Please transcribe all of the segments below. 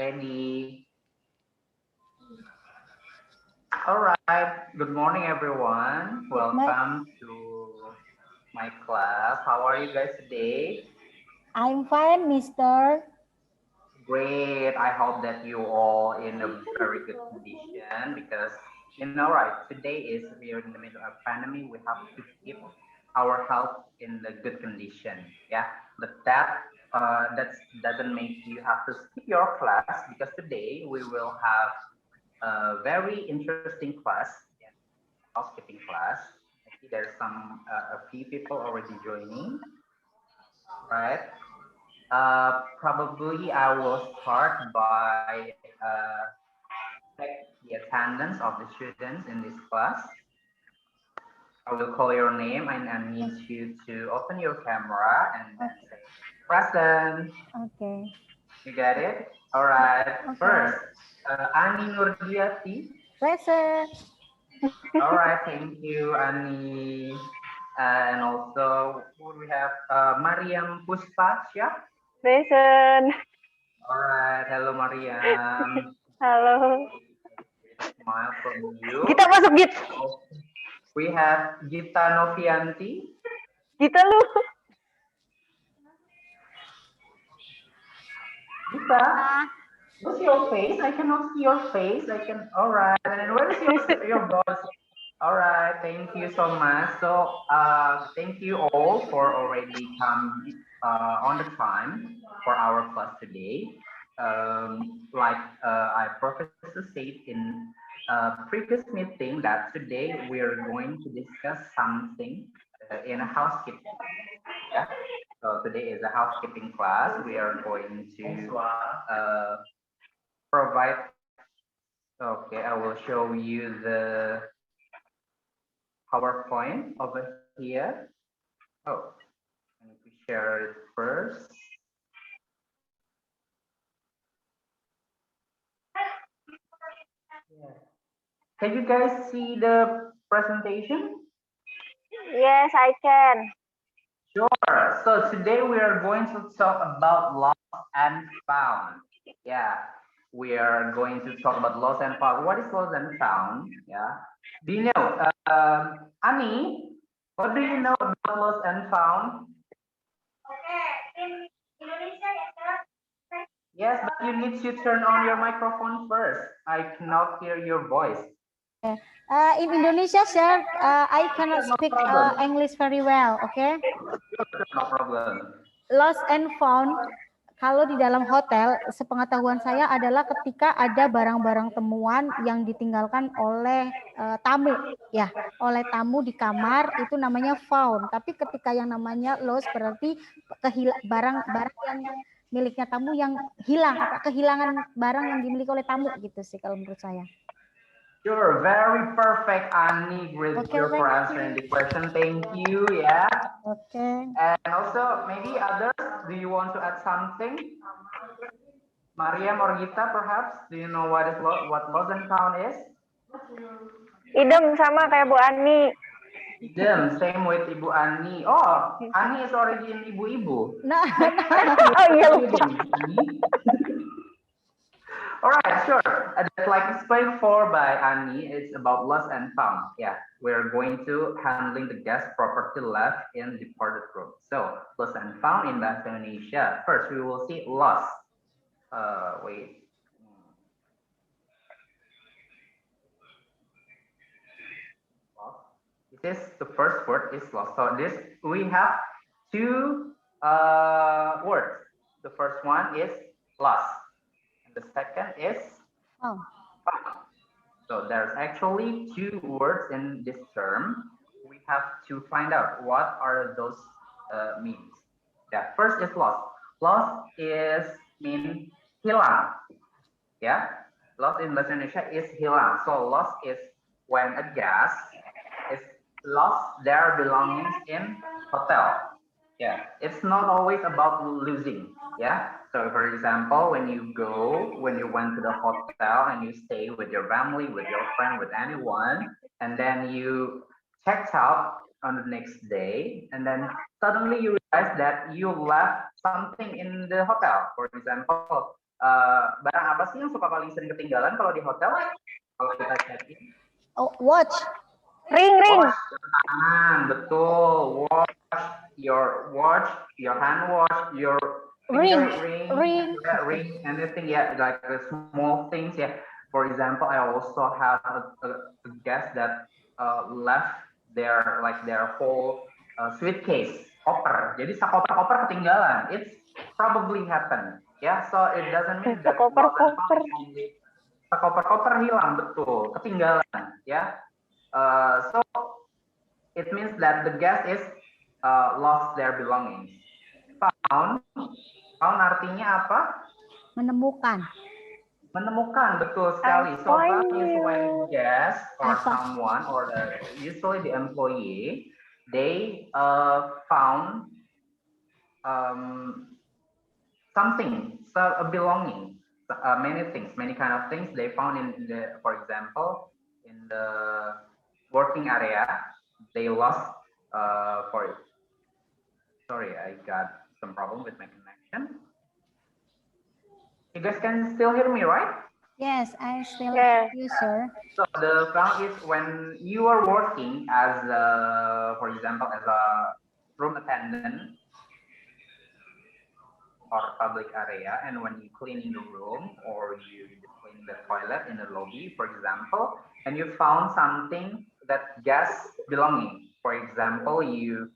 Ready? All right. Good morning, everyone. Welcome to my class. How are you guys today? I'm fine, Mister. Great. I hope that you all in a very good condition because right, today is we are in the middle of pandemic. We have to keep our health in the good condition. Yeah, but that doesn't make you have to skip your class because today we will have a very interesting class, housekeeping class. I see there's a few people already joining, right? Probably I will start by check the attendance of the students in this class. I will call your name and I need you to open your camera and then say present. Okay. You get it? All right. Okay. First, Ani Nurdiati. Present. All right. Thank you, Ani. And also we have Mariam Puspasya. Present. All right. Hello, Mariam. Halo. Smile from you. Gita masuk, Git. We have Gita Novianti. Gita lu. Gita, what's your face? I cannot see your face. All right. And where is your voice? All right. Thank you so much. So, thank you all for already come on the time for our class today. Like I Professor said in previous meeting that today we are going to discuss something in a housekeeping. Yeah. So today is a housekeeping class. We are going to provide. Okay, I will show you the PowerPoint over here. Oh, I need to share it first. Yeah. Can you guys see the presentation? Yes, I can. Sure. So today we are going to talk about lost and found. Yeah, we are going to talk about lost and found. What is lost and found? Yeah. Do you know, Ani? What do you know about lost and found? Okay, in Indonesia, yes, sir. Yes, but you need to turn on your microphone first. I cannot hear your voice. Okay. In Indonesia, sir, I cannot No speak problem. English very well. Okay. No problem. Lost and found. Kalau di dalam hotel, sepengetahuan saya adalah ketika ada barang-barang temuan yang ditinggalkan oleh tamu, ya, oleh tamu di kamar itu namanya found. Tapi ketika yang namanya lost berarti barang-barang yang miliknya tamu yang hilang, apa kehilangan barang yang dimiliki oleh tamu gitu sih kalau menurut saya. Sure, very perfect, Ani. Great job for answering the question. Thank you. Yeah. Okay. And also, maybe others, do you want to add something? Mariam or Gita, perhaps? Do you know what lost and found is? Idem sama kayak Bu Ani. Idem, same with Ibu Ani. Oh, Ani is already in Ibu-Ibu. Nah. Oh iya lupa. All right, sure. That's like explained for by Ani. It's about lost and found. Yeah, we're going to handling the guest property left in departed room. So lost and found in Bahasa Indonesia. First, we will see lost. Wait. This is the first word is lost. So this we have two words. The first one is lost. The second is found. So there's actually two words in this term. We have to find out what are those means. Yeah, first is lost. Lost is mean hilang. Yeah, lost in Bahasa Indonesia is hilang. So lost is when a guest is lost their belongings in hotel. Yeah, it's not always about losing. Yeah, so for example, when you went to the hotel and you stay with your family, with your friend, with anyone, and then you checked out on the next day, and then suddenly you realize that you left something in the hotel. For example, barang apa sih yang suka paling sering ketinggalan kalau di hotel? Kalau kita check-in? Oh, watch. Ring. Betul. Watch, your hand watch, your finger ring, anything, like the small things, For example, I also have a guest that left their whole suitcase, koper. Jadi koper ketinggalan. It's probably happened, So it doesn't mean that koper hilang, betul, ketinggalan, So it means that the guest is lost their belongings. Found artinya apa? Menemukan, betul sekali. So found is when guest or someone or usually the employee, they found something, a belonging, many things, many kind of things they found in the, for example, in the working area, they lost sorry, I got some problem with my connection. You guys can still hear me, right? Yes, I still hear you, sir. So the found is when you are working as for example, as a room attendant or public area, and when you cleaning the room or you clean the toilet in the lobby, for example, and you found something that guest belonging. For example, you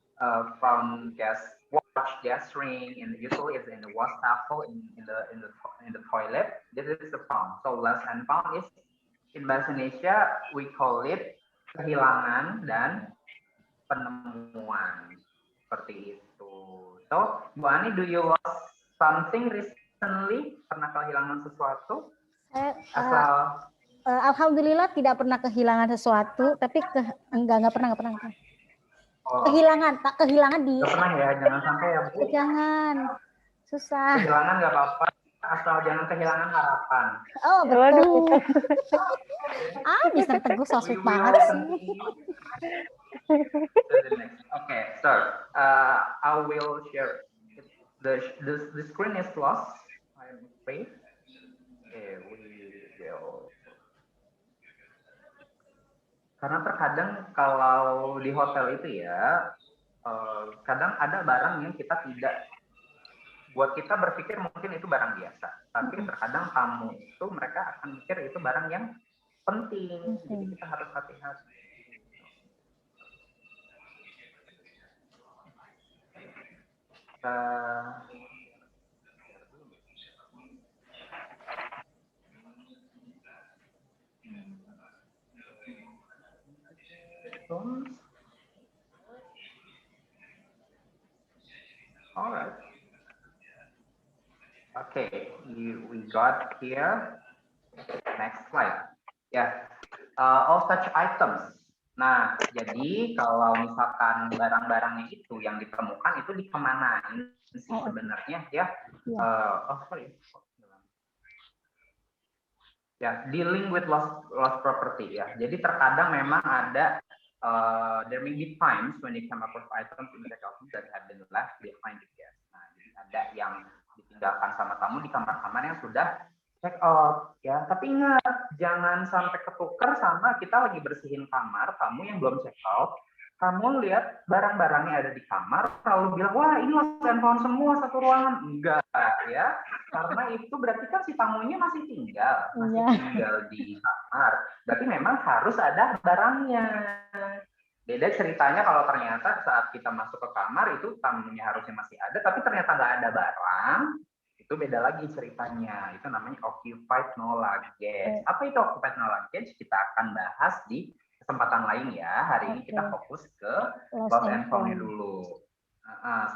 found guest watch, guest ring, and usually it's in the wastafel in the toilet. This is the found. So lost and found is in bahasa Indonesia we call it kehilangan dan penemuan, seperti itu. So Bu Ani, do you lost something recently? Pernah kehilangan sesuatu? Alhamdulillah tidak pernah kehilangan sesuatu, tapi enggak pernah. Oh. Kehilangan di. Gak pernah ya, jangan sampai ya Bu. Jangan, susah. Kehilangan nggak apa-apa, asal jangan kehilangan harapan. Oh betul. Mister Teguh so sweet banget sih. Okay, so I will share. The screen is lost. I'm afraid. Okay, we will. Karena terkadang kalau di hotel itu kadang ada barang yang kita tidak, buat kita berpikir mungkin itu barang biasa, tapi terkadang tamu itu mereka akan mikir itu barang yang penting, jadi kita harus hati-hati. All right. Okay, we got here. Next slide. All such items. Nah, jadi kalau misalkan barang-barangnya itu yang ditemukan itu dikemanain sih sebenarnya dealing with lost property Jadi terkadang memang ada there may be times when you come across items in the house that have been left behind the guest. Nah, jadi ada yang ditinggalkan sama tamu di kamar-kamar yang sudah check out tapi ingat jangan sampai ketukar sama kita lagi bersihin kamar tamu yang belum check out. Kamu lihat barang-barangnya ada di kamar lalu bilang wah ini lost and found semua satu ruangan, enggak karena itu berarti kan si tamunya masih tinggal di kamar, berarti memang harus ada barangnya. Beda ceritanya kalau ternyata saat kita masuk ke kamar itu tamunya harusnya masih ada tapi ternyata nggak ada barang, itu beda lagi ceritanya. Itu namanya occupied no luggage. Apa itu occupied no luggage? Kita akan bahas di kesempatan lain Hari ini kita fokus ke lost and found dulu.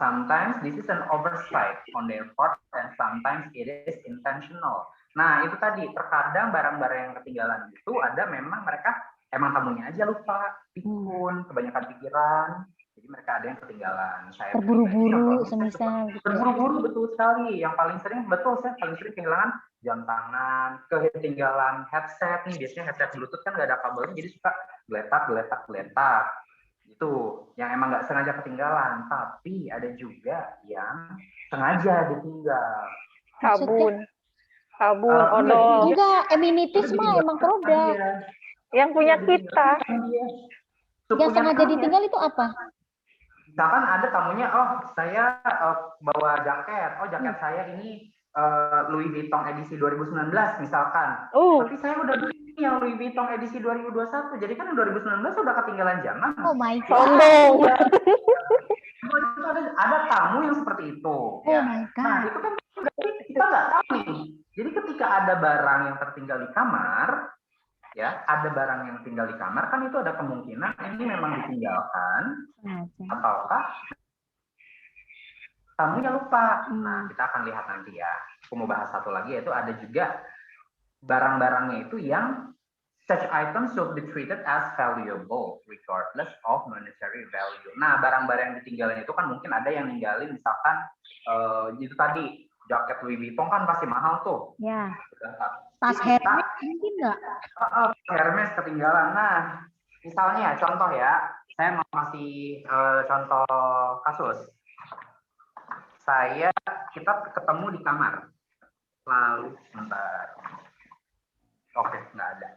Sometimes this is an oversight on their part and sometimes it is intentional. Nah, itu tadi terkadang barang-barang yang ketinggalan itu ada memang mereka emang tamunya aja lupa, pikun, kebanyakan pikiran. Jadi mereka ada yang ketinggalan. Saya terburu-buru semisal gitu. Terburu-buru betul sekali. Yang paling sering saya paling sering kehilangan jam tangan, ketinggalan headset nih. Biasanya headset Bluetooth kan nggak ada kabelnya, jadi suka geletak. Itu yang emang nggak sengaja ketinggalan. Tapi ada juga yang sengaja ditinggal. Sabun. Sabun, Enggak, odol. Enggak, amenities mah emang produk. Yang punya kita. Yang sengaja ditinggal itu apa? Misalkan ada tamunya, oh saya bawa jaket, oh jaket saya ini Louis Vuitton edisi 2019 misalkan. Tapi saya udah beli yang Louis Vuitton edisi 2021, jadi kan yang 2019 sudah ketinggalan zaman. Oh my God. Sombong. Ada tamu yang seperti itu. Oh my God. Nah itu kan kita nggak tahu nih. Jadi ketika ada barang yang tertinggal di kamar, ya ada barang yang tinggal di kamar kan itu ada kemungkinan ini memang ditinggalkan ataukah tamunya lupa. Nah kita akan lihat nanti ya. Aku mau bahas satu lagi yaitu ada juga barang-barangnya itu yang such items should be treated as valuable regardless of monetary value. Nah barang-barang yang ditinggalin itu kan mungkin ada yang ninggalin misalkan itu tadi jaket Louis Vuitton kan pasti mahal tuh. Ya. Tas Hermes mungkin nggak? Hermes ketinggalan. Nah, misalnya contoh ya, saya mau kasih contoh kasus. Kita ketemu di kamar. Lalu sebentar. Oke, nggak ada.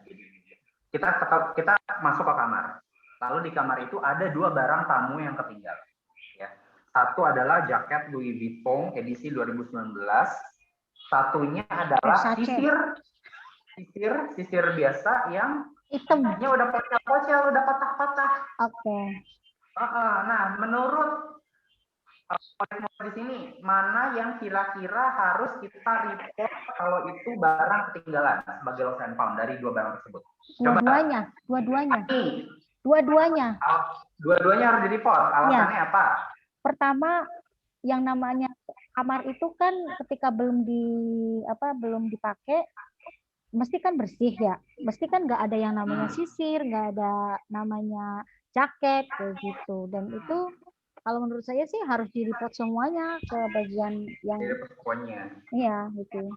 Kita masuk ke kamar. Lalu di kamar itu ada dua barang tamu yang ketinggalan. Ya. Satu adalah jaket Louis Vuitton edisi 2019. Satunya adalah sisir biasa yang hitamnya udah pocel, udah patah-patah. Oke. Nah, menurut di sini mana yang kira-kira harus kita report kalau itu barang ketinggalan sebagai lost and found dari dua barang tersebut? Dua-duanya. Dua-duanya harus di-report. Alasannya apa? Pertama, yang namanya kamar itu kan ketika belum dipakai mesti kan bersih ya, mesti kan nggak ada yang namanya sisir, nggak ada namanya jaket kayak gitu. Dan itu kalau menurut saya sih harus di-report semuanya ke bagian yang pokoknya. Iya gitu.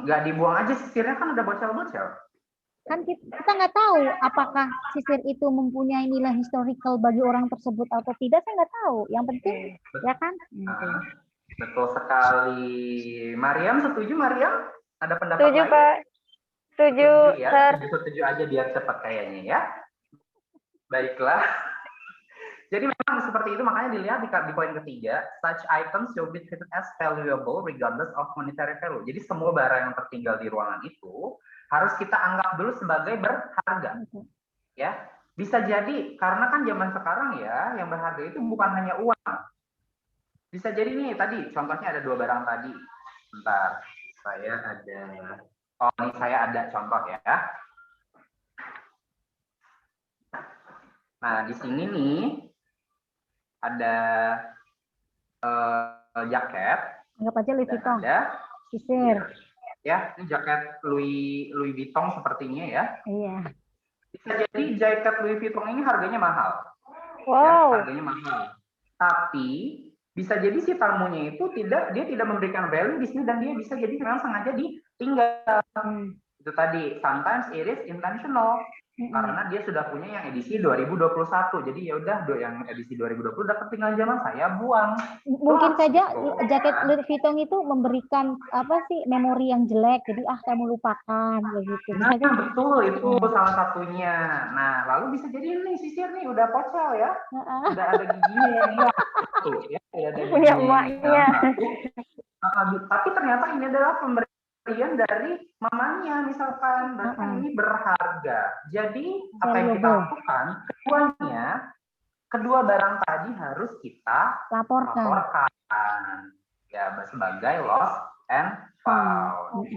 Nggak dibuang aja sisirnya kan udah bocel-bocel. Kan kita nggak tahu apakah sisir itu mempunyai nilai historical bagi orang tersebut atau tidak, saya nggak tahu. Yang penting ya kan. Betul sekali. Mariam setuju, Mariam? Ada pendapat setuju, lain? Pak. Setuju, ya. Setuju aja biar cepat kayaknya ya. Baiklah. Jadi memang seperti itu, makanya dilihat di poin ketiga, such items should be treated as valuable regardless of monetary value. Jadi semua barang yang tertinggal di ruangan itu harus kita anggap dulu sebagai berharga. Ya, bisa jadi karena kan zaman sekarang ya yang berharga itu bukan hanya uang. Bisa jadi nih tadi contohnya ada dua barang tadi. Bentar, saya ada contoh ya. Nah, di sini nih ada jaket. Anggap aja Louis Vuitton. Ada sisir. Ya, ini jaket Louis Vuitton sepertinya ya. Iya. Bisa jadi jaket Louis Vuitton ini harganya mahal. Wow. Ya, harganya mahal. Tapi bisa jadi si tamunya itu dia tidak memberikan value di sini dan dia bisa jadi memang sengaja ditinggal. Itu tadi, sometimes it is intentional. Karena dia sudah punya yang edisi 2021. Jadi ya udah yang edisi 2020 udah ketinggalan zaman, saya buang. Mungkin saja jaket Louis Vuitton itu memberikan memori yang jelek. Jadi kamu lupakan begitu. Nah, betul itu salah satunya. Nah, lalu bisa jadi nih sisir nih udah pocel ya. Udah ada giginya yang tuh ya, ada punya emaknya. Tapi ternyata ini adalah pemberian dari mamanya misalkan, berarti ini berharga. Jadi apa yang kita lakukan, kedua barang tadi harus kita laporkan. Ya, sebagai lost and found.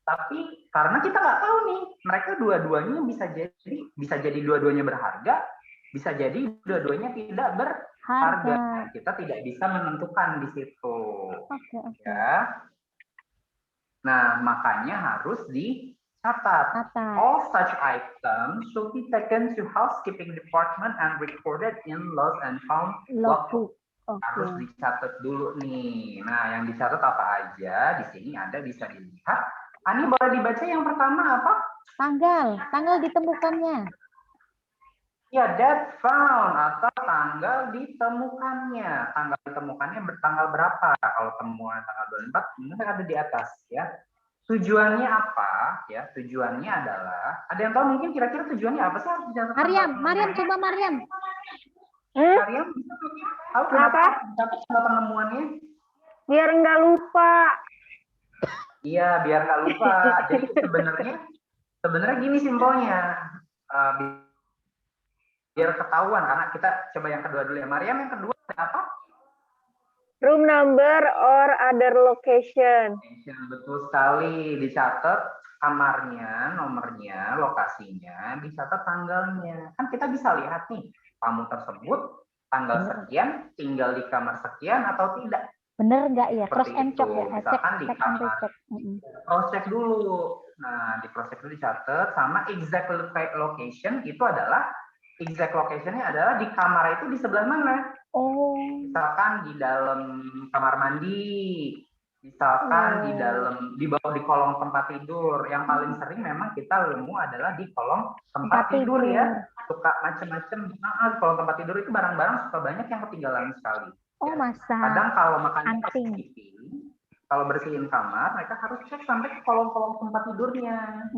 Tapi karena kita nggak tahu nih, mereka dua-duanya bisa jadi dua-duanya berharga, bisa jadi dua-duanya tidak berharga. Kita tidak bisa menentukan di situ. Ya. Nah, makanya harus dicatat. All such items should be taken to housekeeping department and recorded in lost and found logbook. Harus dicatat dulu nih. Nah, yang dicatat apa aja? Di sini ada bisa dilihat. Ani boleh dibaca yang pertama apa? Tanggal ditemukannya. Ya, date found atau tanggal ditemukannya. Tanggal ditemukannya bertanggal berapa? Kalau temuan tanggal 24, mungkin ada di atas ya. tujuannya apa? Ya, tujuannya adalah, ada yang tahu mungkin kira-kira tujuannya apa sih? Harus dicatat Mariam, coba Mariam. Mariam, tahu kenapa penemuannya? Biar nggak lupa. Iya, biar nggak lupa. Jadi sebenarnya gini simpelnya. Biar ketahuan, karena kita coba yang kedua dulu ya. Mariam, yang kedua ada apa? Room number or other location. Betul sekali, dicatat kamarnya, nomornya, lokasinya, dicatat tanggalnya. Kan kita bisa lihat nih, tamu tersebut tanggal sekian, tinggal di kamar sekian atau tidak. Bener nggak ya? Seperti Cross and check itu. ya? Misalkan di kamar, cross check dulu. Nah, di cross check dulu dicatat, sama exact location itu adalah, exact locationnya adalah di kamar itu di sebelah mana. Oh. Misalkan di dalam kamar mandi, misalkan di bawah di kolong tempat tidur. Yang paling sering memang kita nemu adalah di kolong tempat tidur ya. Suka macam-macam. Nah, kolong tempat tidur itu barang-barang suka banyak yang ketinggalan sekali. Oh, ya. masa. Kadang kalau makan kalau bersihin kamar, mereka harus cek sampai ke kolong-kolong tempat tidurnya.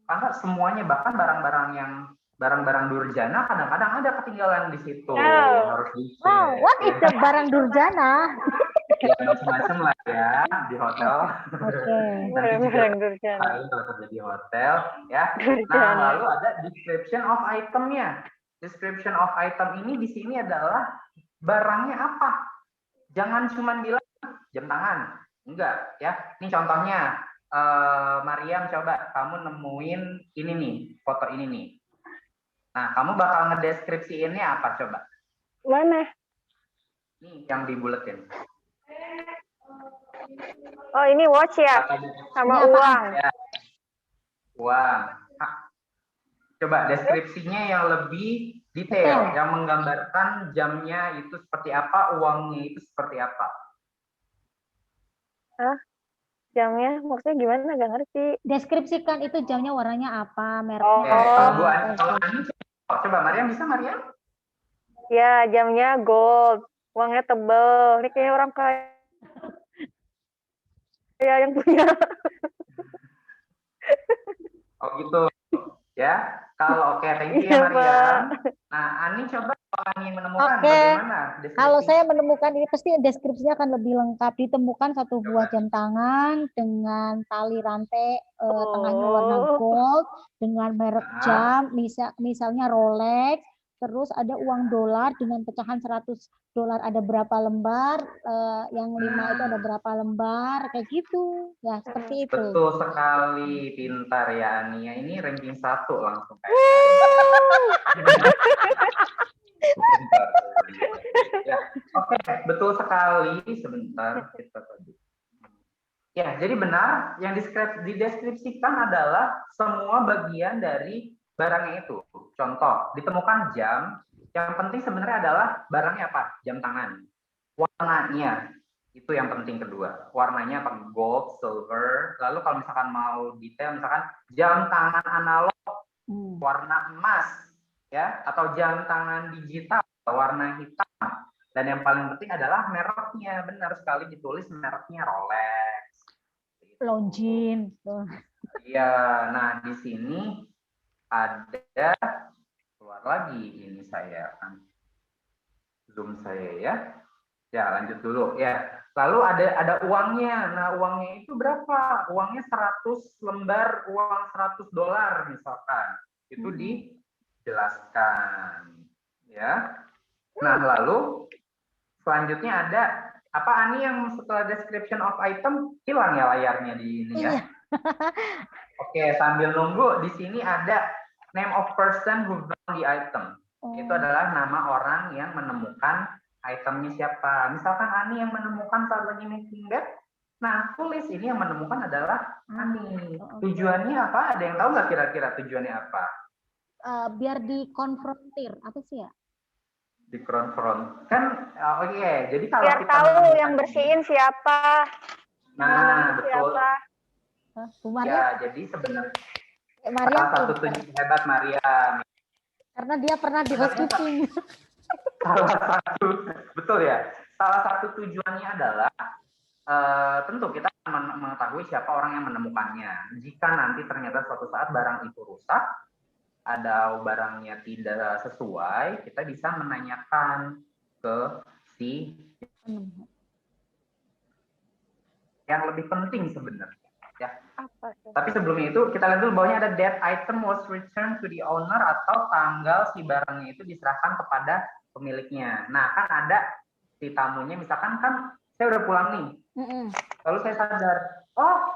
Karena semuanya, bahkan barang-barang durjana kadang-kadang ada ketinggalan di situ. Harus dicek. Wow, what is the barang durjana? Ya, macam-macam lah ya di hotel. Oke. Barang durjana. Kalau kerja di hotel ya. Nah, lalu ada description of itemnya. Description of item ini di sini adalah barangnya apa. Jangan cuma bilang jam tangan. Enggak ya. Ini contohnya. Mariam, coba kamu nemuin ini nih, foto ini nih. Nah, kamu bakal ngedeskripsiinnya apa coba? Mana? Nih yang dibuletin. Oh, ini watch ya? Sama uang. Ya. Uang. Coba deskripsinya yang lebih detail, yang menggambarkan jamnya itu seperti apa, uangnya itu seperti apa. Jamnya maksudnya gimana? Gak ngerti. Deskripsikan itu jamnya warnanya apa, mereknya. Coba Mariam, bisa Mariam? Ya, jamnya gold, uangnya tebel. Ini kayaknya orang kaya yang punya. Oh gitu ya. Kalau thank you ya Mariam. Nah, Ani coba Ani menemukan bagaimana deskripsi. Kalau saya menemukan ini pasti deskripsinya akan lebih lengkap. Ditemukan satu buah jam tangan dengan tali rantai tengahnya warna gold dengan merek jam, misalnya Rolex. Terus ada uang dolar dengan pecahan $100 ada berapa lembar, yang 5 itu ada berapa lembar, kayak gitu. Ya, seperti itu. Betul sekali, pintar ya Ania. Ini ranking 1 langsung. Ya, oke, betul sekali. Sebentar kita tadi. Ya, jadi benar yang dideskripsikan adalah semua bagian dari barangnya itu. Contoh, ditemukan jam, yang penting sebenarnya adalah barangnya apa? Jam tangan. Warnanya, itu yang penting kedua. Warnanya apa? Gold, silver. Lalu kalau misalkan mau detail, misalkan jam tangan analog, warna emas, ya, atau jam tangan digital, warna hitam. Dan yang paling penting adalah mereknya. Benar sekali ditulis mereknya Rolex. Longines. Iya, nah di sini ada keluar lagi ini saya akan zoom saya ya. Ya, lanjut dulu ya. Lalu ada uangnya. Nah, uangnya itu berapa? Uangnya 100 lembar uang $100 misalkan. Itu dijelaskan ya. Nah, lalu selanjutnya ada apa Ani yang setelah description of item hilang ya layarnya di ini ya. Oke, sambil nunggu di sini ada name of person who found the item. Itu adalah nama orang yang menemukan itemnya siapa. Misalkan Ani yang menemukan saat lagi making bed. Nah, tulis ini yang menemukan adalah Ani. Tujuannya apa? Ada yang tahu nggak kira-kira tujuannya apa? Biar dikonfrontir, apa sih ya? Dikonfront. Kan oke. Jadi kalau biar kita tahu yang bersihin siapa. Nah, betul. Siapa? Bu Maria. Ya, jadi sebenarnya Maria salah satu tujuan hebat Maria. Karena dia pernah di housekeeping. Betul ya. Salah satu tujuannya adalah tentu kita mengetahui siapa orang yang menemukannya. Jika nanti ternyata suatu saat barang itu rusak, ada barangnya tidak sesuai, kita bisa menanyakan ke si yang lebih penting sebenarnya. Ya. Tapi sebelumnya itu kita lihat dulu bawahnya ada that item was returned to the owner atau tanggal si barangnya itu diserahkan kepada pemiliknya. Nah kan ada si tamunya, misalkan kan saya udah pulang nih, lalu saya sadar, oh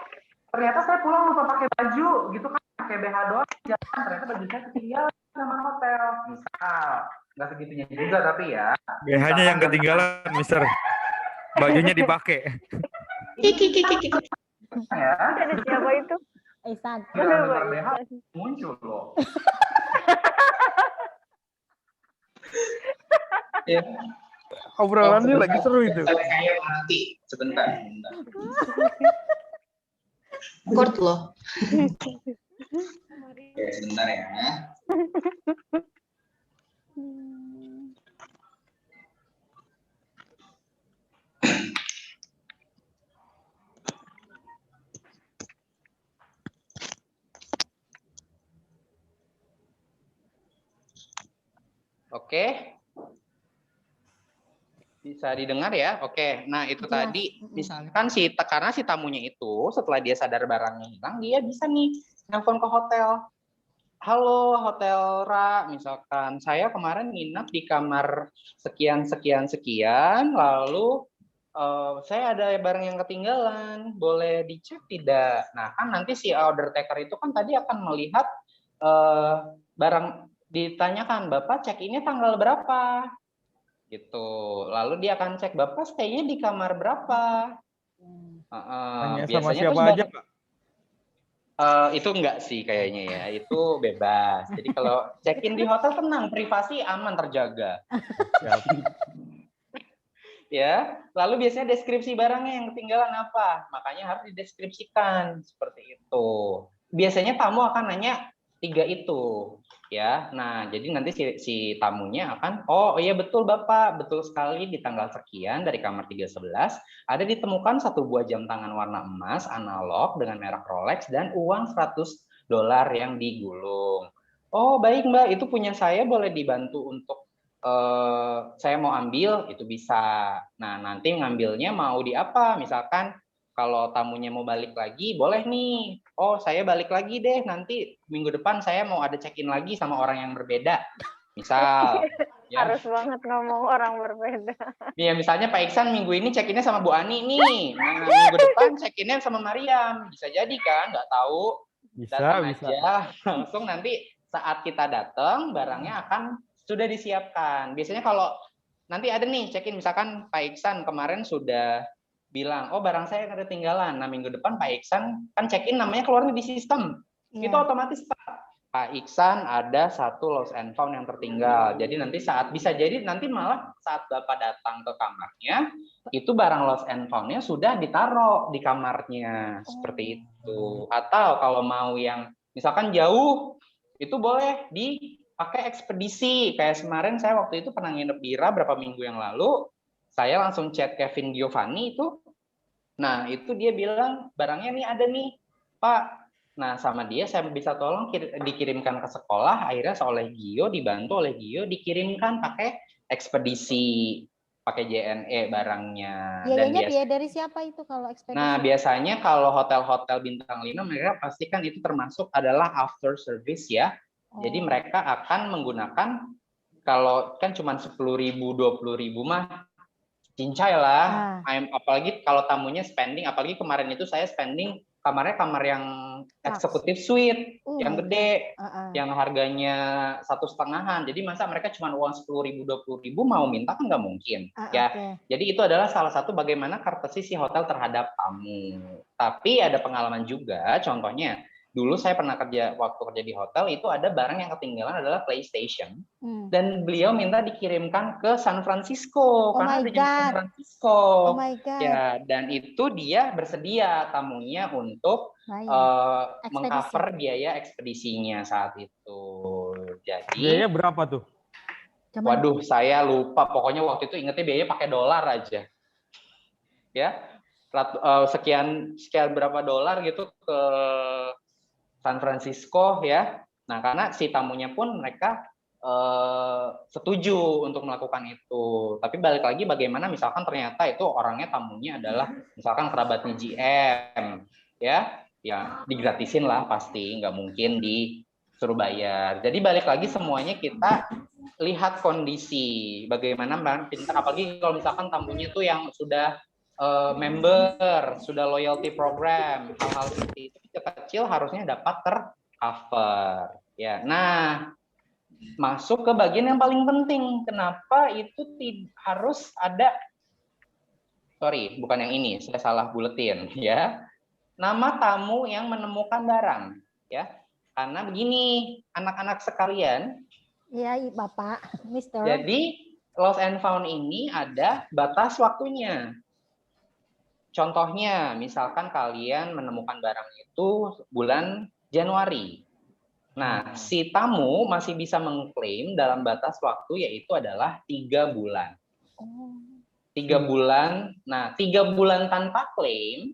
ternyata saya pulang lupa pakai baju gitu kan, pakai BH doang, jangan ternyata baju saya ketinggalan sama hotel, misal nggak segitunya juga tapi ya. BH-nya yang ketinggalan, Mister. Bajunya dipakai. Ya. Ada siapa itu? Ihsan. BH muncul loh. Ya. Obrolannya lagi seru itu. Saya mati sebentar. Kurt loh. Oke, sebentar ya. Oke. Bisa didengar ya? Oke. Nah, itu tadi misalkan karena si tamunya itu setelah dia sadar barangnya hilang, dia bisa nih nelfon ke hotel. Halo Hotel Ra, misalkan saya kemarin nginap di kamar sekian sekian sekian, lalu saya ada barang yang ketinggalan, boleh dicek tidak? Nah, kan nanti si order taker itu kan tadi akan melihat barang, ditanyakan, Bapak cek ini tanggal berapa? Gitu. Lalu dia akan cek, Bapak stay-nya di kamar berapa? Tanya sama Biasanya siapa tuh aja, Pak? itu enggak sih kayaknya ya, itu bebas. Jadi kalau check-in di hotel tenang, privasi aman terjaga. Ya, lalu biasanya deskripsi barangnya yang ketinggalan apa, makanya harus dideskripsikan seperti itu. Biasanya tamu akan nanya 3 itu, ya. Nah, jadi nanti si tamunya akan, oh iya betul Bapak, betul sekali di tanggal sekian dari kamar 311 ada ditemukan 1 buah jam tangan warna emas analog dengan merek Rolex dan uang $100 yang digulung. Oh baik Mbak, itu punya saya, boleh dibantu untuk saya mau ambil, itu bisa. Nah, nanti ngambilnya mau di apa? Misalkan kalau tamunya mau balik lagi, boleh nih. Oh, saya balik lagi deh. Nanti minggu depan saya mau ada check-in lagi sama orang yang berbeda. Misal. Ya. Harus banget ngomong orang berbeda. Iya, misalnya Pak Iksan minggu ini check-innya sama Bu Ani nih. Nah, minggu depan check-innya sama Mariam. Bisa jadi kan? Nggak tahu. Datang aja. Langsung nanti saat kita datang, barangnya akan sudah disiapkan. Biasanya kalau nanti ada nih check-in, misalkan Pak Iksan kemarin sudah bilang, oh barang saya ketinggalan. Nah minggu depan Pak Iksan kan check-in namanya keluarnya di sistem. Itu otomatis Pak Iksan ada 1 lost and found yang tertinggal. Jadi nanti bisa jadi nanti malah saat Bapak datang ke kamarnya, itu barang lost and found-nya sudah ditaruh di kamarnya. Seperti itu. Atau kalau mau yang misalkan jauh, itu boleh pakai ekspedisi. Kayak kemarin saya waktu itu pernah nginep di Ira berapa minggu yang lalu, saya langsung chat Kevin Giovanni itu. Nah, itu dia bilang, barangnya nih ada nih, Pak. Nah, sama dia saya bisa tolong dikirimkan ke sekolah, akhirnya oleh Gio, dibantu oleh Gio, dikirimkan pakai ekspedisi, pakai JNE barangnya. Biayanya biaya dari siapa itu kalau ekspedisi? Nah, biasanya kalau hotel-hotel bintang 5, mereka pastikan itu termasuk adalah after service ya. Jadi mereka akan menggunakan, kalau kan cuma 10.000, 20.000 mah cincai lah. Apalagi kalau tamunya spending, apalagi kemarin itu saya spending kamarnya kamar yang eksekutif suite, yang gede, yang harganya 1,5-an. Jadi masa mereka cuma uang 10.000, 20.000 mau minta kan nggak mungkin. Ya. Jadi itu adalah salah satu bagaimana courtesy si hotel terhadap tamu. Tapi ada pengalaman juga, contohnya dulu saya pernah waktu kerja di hotel itu ada barang yang ketinggalan adalah PlayStation dan beliau minta dikirimkan ke San Francisco karena ada di San Francisco. Ya, dan itu dia bersedia tamunya untuk mengcover biaya ekspedisinya saat itu. Jadi biaya berapa tuh? Waduh, saya lupa. Pokoknya waktu itu ingetnya biaya pakai dolar aja. Ya. sekian berapa dolar gitu ke San Francisco ya. Nah, karena si tamunya pun mereka setuju untuk melakukan itu. Tapi balik lagi bagaimana misalkan ternyata itu orangnya tamunya adalah misalkan kerabatnya GM ya digratisin lah pasti, nggak mungkin disuruh bayar. Jadi balik lagi semuanya kita lihat kondisi bagaimana pintar, apalagi kalau misalkan tamunya tuh yang sudah member, sudah loyalty program, hal-hal seperti itu kecil harusnya dapat tercover. Ya, nah masuk ke bagian yang paling penting. Kenapa itu harus ada? Sorry, bukan yang ini, saya salah buletin ya. Nama tamu yang menemukan barang, ya. Karena begini, anak-anak sekalian. Iya, Bapak, Mister. Jadi lost and found ini ada batas waktunya. Contohnya, misalkan kalian menemukan barang itu bulan Januari. Nah, si tamu masih bisa mengklaim dalam batas waktu yaitu adalah 3 bulan. 3 bulan. Nah, 3 bulan tanpa klaim,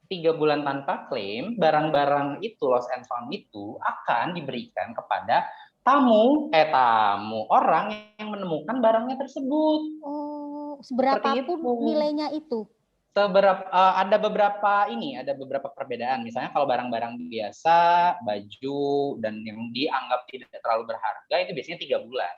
3 bulan tanpa klaim, barang-barang itu lost and found itu akan diberikan kepada orang yang menemukan barangnya tersebut. Oh, seberapapun nilainya itu. Ada beberapa perbedaan. Misalnya kalau barang-barang biasa, baju dan yang dianggap tidak terlalu berharga itu biasanya 3 bulan.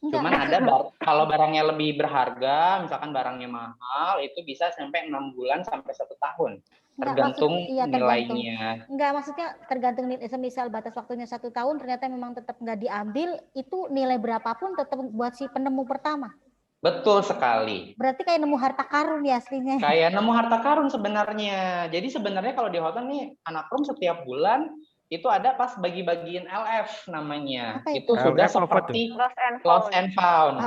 Cuman ada kalau barangnya lebih berharga, misalkan barangnya mahal, itu bisa sampai 6 bulan sampai 1 tahun. Tergantung nilainya. Enggak, maksudnya tergantung semisal batas waktunya 1 tahun ternyata memang tetap nggak diambil, itu nilai berapapun tetap buat si penemu pertama. Betul sekali. Berarti kayak nemu harta karun ya aslinya. Kayak nemu harta karun sebenarnya. Jadi sebenarnya kalau di hotel nih, anak room setiap bulan itu ada pas bagi-bagiin LF namanya. Itu sudah seperti lost and found.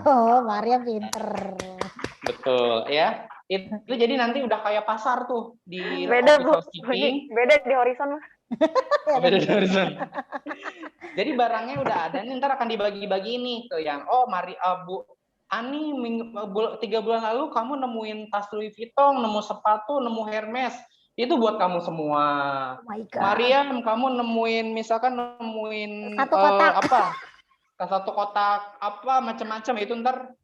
Oh, Maria pinter. Betul ya. Itu jadi nanti udah kayak pasar tuh di beda housekeeping. Beda di Horizon. Beda di Horizon. Jadi barangnya udah ada, nih ntar akan dibagi-bagi nih ke yang Bu Ani 3 bulan lalu kamu nemuin tas Louis Vuitton, nemu sepatu, nemu Hermes. Itu buat kamu semua. Oh my God. Mariam, kamu nemuin satu kotak apa macam-macam itu ntar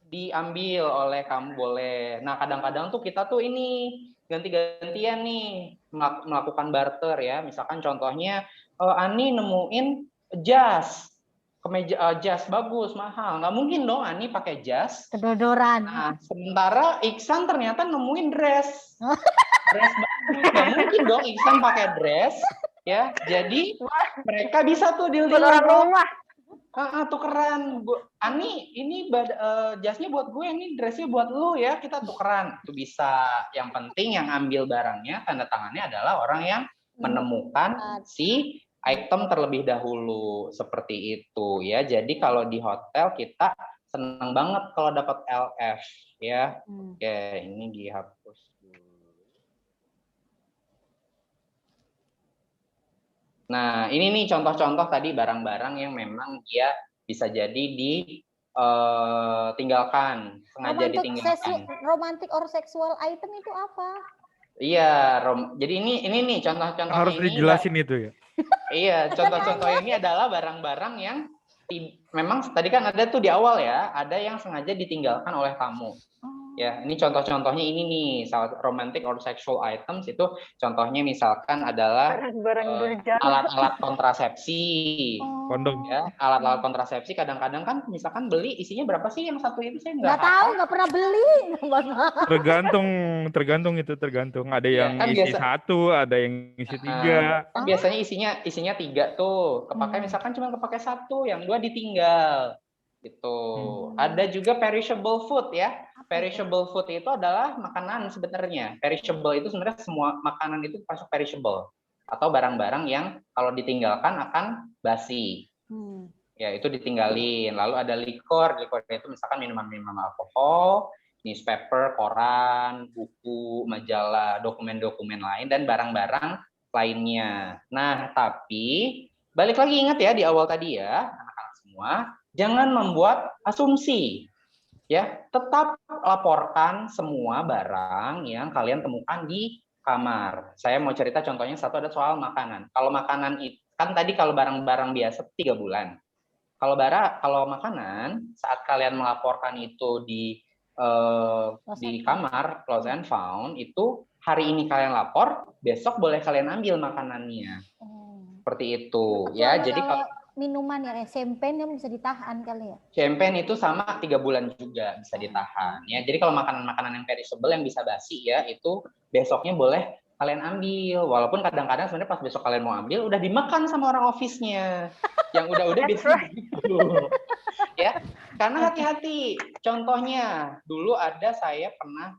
diambil oleh kamu boleh. Nah, kadang-kadang tuh kita tuh ini ganti-gantian nih melakukan barter ya. Misalkan contohnya Ani nemuin jas. Kemeja jas bagus mahal, nggak mungkin dong Ani pakai jas kedodoran. Nah, sementara Iksan ternyata nemuin dress bagus, nggak mungkin dong Iksan pakai dress ya. Jadi mereka bisa tuh deal-dealan rumah. Tukeran, Ani ini jasnya buat gue, ini dressnya buat lu ya, kita tukeran. Itu bisa. Yang penting yang ambil barangnya tanda tangannya adalah orang yang menemukan si item terlebih dahulu, seperti itu ya. Jadi kalau di hotel kita senang banget kalau dapat LF ya. Oke, ini dihapus dulu. Nah, ini nih contoh-contoh tadi barang-barang yang memang dia bisa jadi ditinggalkan, sengaja ditinggalkan. Romantic or sexual item itu apa? Iya, jadi ini nih contoh-contoh harus ini dijelasin itu ya. Iya, contoh-contoh ini adalah barang-barang yang memang tadi kan ada tuh di awal ya, ada yang sengaja ditinggalkan oleh tamu. Ya, ini contoh-contohnya ini nih, romantic or sexual items itu contohnya misalkan adalah alat-alat kontrasepsi. Kondom ya, alat-alat kontrasepsi kadang-kadang kan misalkan beli isinya berapa sih yang satu itu saya nggak tahu, nggak pernah beli. Tergantung ada yang kan isi satu, ada yang isi 3. Kan biasanya isinya 3 tuh, kepakai misalkan cuma kepakai 1, yang 2 ditinggal. Gitu. Ada juga perishable food ya. Perishable food itu adalah makanan sebenarnya. Perishable itu sebenarnya semua makanan itu masuk perishable atau barang-barang yang kalau ditinggalkan akan basi. Ya, itu ditinggalin. Lalu ada liquor itu misalkan minuman-minuman alkohol, newspaper, koran, buku, majalah, dokumen-dokumen lain dan barang-barang lainnya. Nah, tapi balik lagi ingat ya di awal tadi ya, anak-anak semua, jangan membuat asumsi. ya tetap laporkan semua barang yang kalian temukan di kamar. Saya mau cerita contohnya satu ada soal makanan. Kalau makanan itu kan tadi kalau barang-barang biasa 3 bulan. Kalau makanan saat kalian melaporkan itu di kamar lost and found itu hari ini kalian lapor, besok boleh kalian ambil makanannya. Seperti itu ya. Jadi kalau minuman ya champagne yang bisa ditahan kali ya. Champagne itu sama 3 bulan juga bisa ditahan ya. Jadi kalau makanan-makanan yang perishable yang bisa basi ya itu besoknya boleh kalian ambil. Walaupun kadang-kadang sebenarnya pas besok kalian mau ambil udah dimakan sama orang office-nya. Yang udah biasanya gitu. Ya. Karena hati-hati. Contohnya dulu ada saya pernah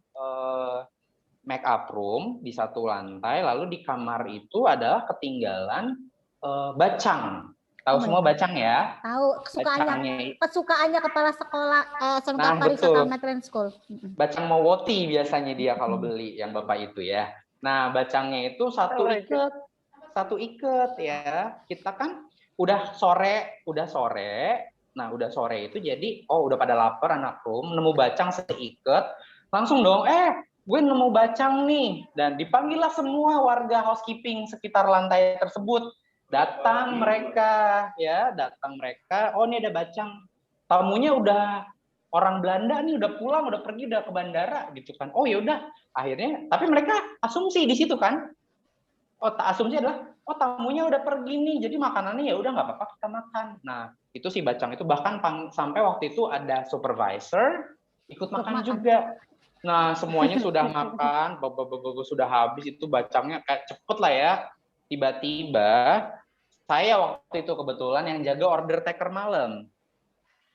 make up room di satu lantai lalu di kamar itu adalah ketinggalan bacang. Tahu semua bacang ya? Tahu, kesukaannya kepala sekolah Senuka Pariwisata Metren School. Bacang Mowoti biasanya dia kalau beli yang Bapak itu ya. Nah, bacangnya itu satu ikat ya. Kita kan udah sore. Nah, udah sore itu jadi udah pada lapar anak room, nemu bacang seikat, langsung dong gue nemu bacang nih dan dipanggillah semua warga housekeeping sekitar lantai tersebut. Datang mereka, oh ini ada bacang. Tamunya udah orang Belanda nih, udah pulang, udah pergi, udah ke bandara gitu kan. Oh ya udah, akhirnya, tapi mereka asumsi di situ kan. Asumsi adalah, tamunya udah pergi nih, jadi makanannya ya udah nggak apa-apa kita makan. Nah itu si bacang itu bahkan sampai waktu itu ada supervisor ikut makan juga. Nah semuanya sudah makan, sudah habis itu bacangnya kayak cepet lah ya. Tiba-tiba saya waktu itu kebetulan yang jaga order taker malam.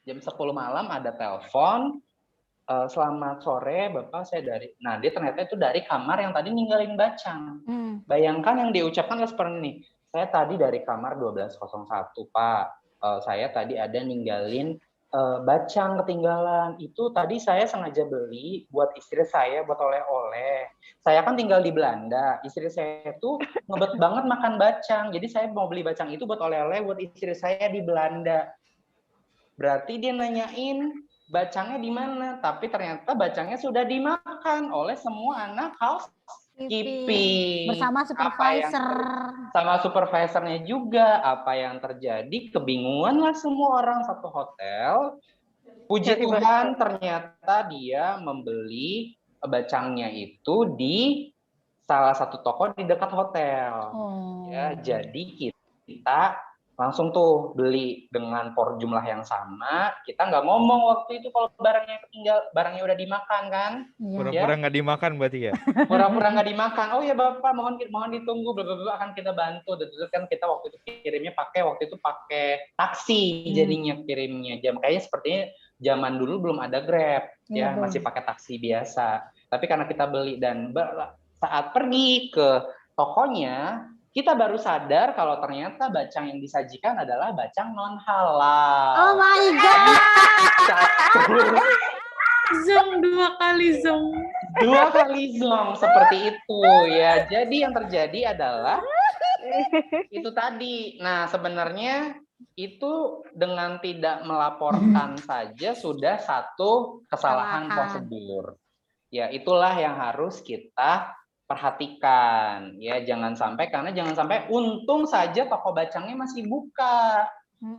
Jam 10 malam ada telepon, selamat sore Bapak, saya dari... Nah dia ternyata itu dari kamar yang tadi ninggalin bacang. Bayangkan yang diucapkan adalah seperti ini, saya tadi dari kamar 1201 Pak, saya tadi ada ninggalin bacang ketinggalan. Itu tadi saya sengaja beli buat istri saya buat oleh-oleh. Saya kan tinggal di Belanda. Istri saya tuh ngebet banget makan bacang. Jadi saya mau beli bacang itu buat oleh-oleh buat istri saya di Belanda. Berarti dia nanyain bacangnya di mana? Tapi ternyata bacangnya sudah dimakan oleh semua anak housekeeping. Bersama supervisor. Sama supervisornya juga. Apa yang terjadi? Kebingungan lah semua orang satu hotel. Puji Tuhan ternyata dia membeli bacangnya itu di salah satu toko di dekat hotel. Ya, jadi kita langsung tuh beli dengan jumlah yang sama. Kita nggak ngomong waktu itu kalau barangnya ketinggal, barangnya udah dimakan kan? Pura-pura nggak dimakan berarti ya? Pura-pura nggak dimakan. Oh ya Bapak, mohon ditunggu, bla akan kita bantu. Dan itu kan kita waktu itu kirimnya pakai taksi jadinya kirimnya. Kayaknya sepertinya zaman dulu belum ada Grab, ya masih pakai taksi biasa. Tapi karena kita beli dan saat pergi ke tokonya, kita baru sadar kalau ternyata bacang yang disajikan adalah bacang non halal. Oh my god. Zong 2 kali zong. 2 kali zong seperti itu ya. Jadi yang terjadi adalah itu tadi. Nah, sebenarnya itu dengan tidak melaporkan saja sudah satu kesalahan prosedur. Ya, itulah yang harus kita perhatikan ya, jangan sampai untung saja toko bacangnya masih buka.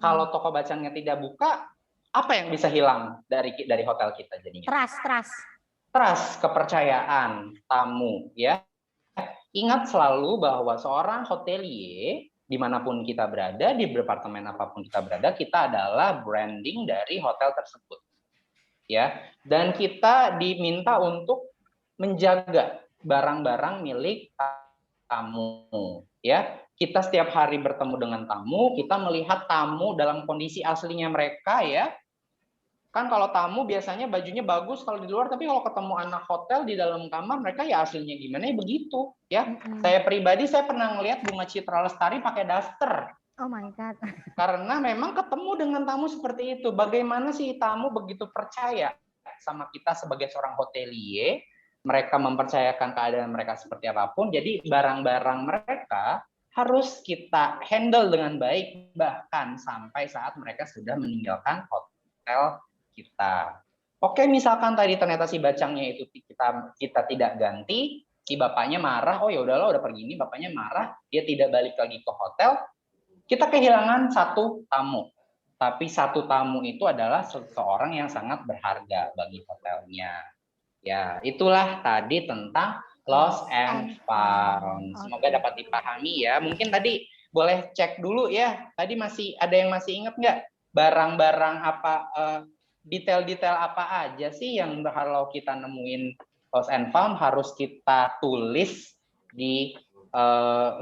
Kalau toko bacangnya tidak buka, apa yang bisa hilang dari hotel kita jadinya? Trust, kepercayaan tamu ya. Ingat selalu bahwa seorang hotelier dimanapun kita berada, di departemen apapun kita berada, kita adalah branding dari hotel tersebut ya. Dan kita diminta untuk menjaga barang-barang milik tamu ya. Kita setiap hari bertemu dengan tamu, kita melihat tamu dalam kondisi aslinya mereka ya. Kan kalau tamu biasanya bajunya bagus kalau di luar, tapi kalau ketemu anak hotel di dalam kamar mereka ya aslinya gimana ya begitu ya. Saya pribadi saya pernah ngelihat Bunga Citra Lestari pakai daster. Oh my god. Karena memang ketemu dengan tamu seperti itu. Bagaimana sih tamu begitu percaya sama kita sebagai seorang hotelier? Mereka mempercayakan keadaan mereka seperti apapun, jadi barang-barang mereka harus kita handle dengan baik, bahkan sampai saat mereka sudah meninggalkan hotel kita. Oke, misalkan tadi ternyata si bacangnya itu kita tidak ganti, si bapaknya marah, oh ya udahlah udah pergi ini, bapaknya marah, dia tidak balik lagi ke hotel, kita kehilangan satu tamu. Tapi satu tamu itu adalah seseorang yang sangat berharga bagi hotelnya. Ya, itulah tadi tentang lost and found. Semoga dapat dipahami ya. Mungkin tadi boleh cek dulu ya. Tadi masih ada yang masih ingat nggak barang-barang apa, detail-detail apa aja sih yang kalau kita nemuin lost and found harus kita tulis di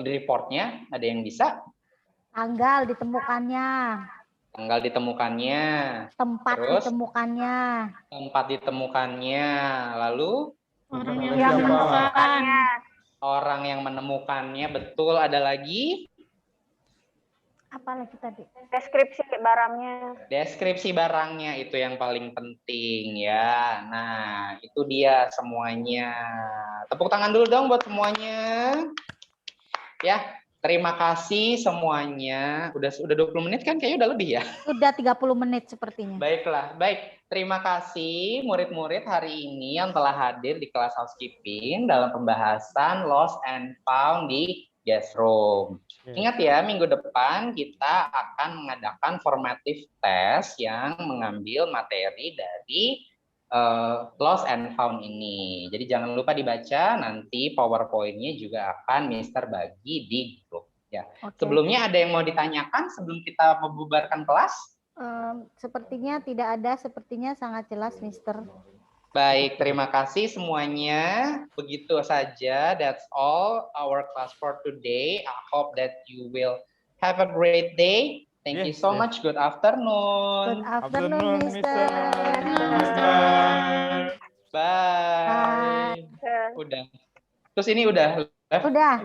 reportnya? Ada yang bisa? Tanggal ditemukannya. Tanggal ditemukannya. Tempat Terus, ditemukannya. tempat ditemukannya. Lalu? Orang yang menemukan. Orang yang menemukannya. Betul, ada lagi? Apa lagi tadi? Deskripsi barangnya. Deskripsi barangnya itu yang paling penting ya. Nah, itu dia semuanya. Tepuk tangan dulu dong buat semuanya. Ya, terima kasih semuanya. Udah 20 menit kan? Kayaknya udah lebih ya. Sudah 30 menit sepertinya. Baiklah, baik. Terima kasih murid-murid hari ini yang telah hadir di kelas housekeeping dalam pembahasan lost and found di guest room. Ingat ya, minggu depan kita akan mengadakan formative test yang mengambil materi dari lost and found ini. Jadi jangan lupa dibaca, nanti PowerPoint-nya juga akan Mister bagi di grup. Ya. Oke. Sebelumnya ada yang mau ditanyakan sebelum kita membubarkan kelas? Sepertinya tidak ada, sepertinya sangat jelas, Mister. Baik, terima kasih semuanya. Begitu saja, that's all our class for today. I hope that you will have a great day. Thank you so much. Good afternoon. Good afternoon, Mister. Bye. Udah. Terus ini udah. Udah.